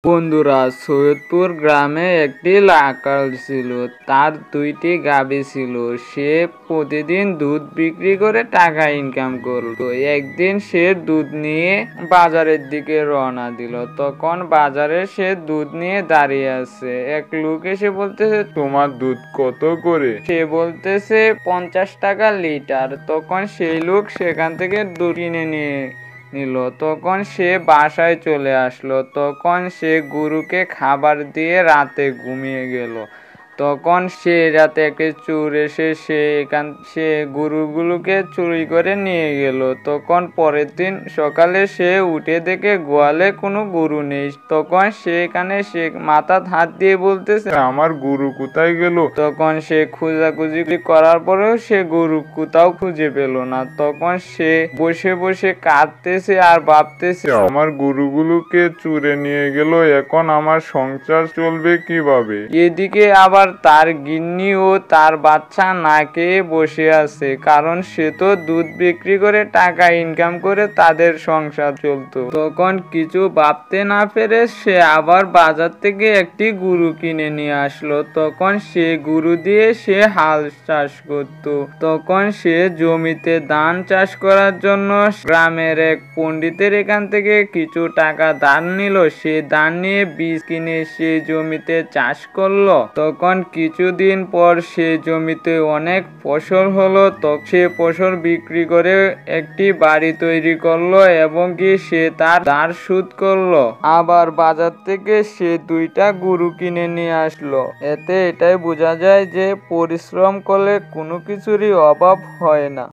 বন্ধুরা, সৈয়দপুর গ্রামে একটি রাখাল ছিল। তার দুইটি গাভী ছিল। সে প্রতিদিন দুধ বিক্রি করে টাকা ইনকাম করতো। একদিন সে দুধ নিয়ে বাজারের দিকে রওনা দিল। তখন বাজারে সে দুধ নিয়ে দাঁড়িয়ে আছে। এক লোক এসে বলতেছে, তোমার দুধ কত করে? সে বলতেছে 50 টাকা লিটার। তখন সেই লোক সেখান থেকে দুধ কিনে নিল। তখন সে বাসায় চলে আসলো। তখন সে গরুকে খাবার দিয়ে রাতে ঘুমিয়ে গেল। তখন সে রাতে একটা চোর এসে সে গরুগুলোকে চুরি করে নিয়ে গেল। তখন পরের দিন সকালে সে উঠে দেখে গোয়ালে কোনো গরু নেই। তখন সে মাথা হাত দিয়ে বলতেছে, আমার গরু কোথায় গেল? তখন সে খোঁজাখুঁজি করার পরেও সে গরু কোথাও খুঁজে পেল না। তখন সে বসে বসে কাঁদতেছে আর ভাবতেছে, আমার গরুগুলোকে চুরে নিয়ে গেল, এখন আমার সংসার চলবে কিভাবে? এদিকে আবার তার গিন্নি ও তার বাচ্চা না খেয়ে বসে আছে, কারণ সে তো দুধ বিক্রি করে টাকা ইনকাম করে তাদের সংসার চলতো। তখন কিছু ভাবতে না পেরে সে আবার বাজার থেকে একটি গরু কিনে নিয়ে আসলো। তখন সে গরু দিয়ে সে হাল চাষ করত। তখন সে জমিতে ধান চাষ করার জন্য গ্রামের এক পণ্ডিতের এখান থেকে কিছু টাকা ধার নিল। সে ধান নিয়ে বীজ কিনে সে জমিতে চাষ করলো। তখন কিছুদিন পর সে জমিতে অনেক ফসল হলো। সে ফসল বিক্রি করে একটি বাড়ি তৈরি করলো এবং কি সে তার ধার শোধ করলো। আবার বাজার থেকে সে 2টা গরু কিনে নিয়ে আসলো। এতে এটাই বোঝা যায় যে পরিশ্রম করলে কোনো কিছুরই অভাব হয় না।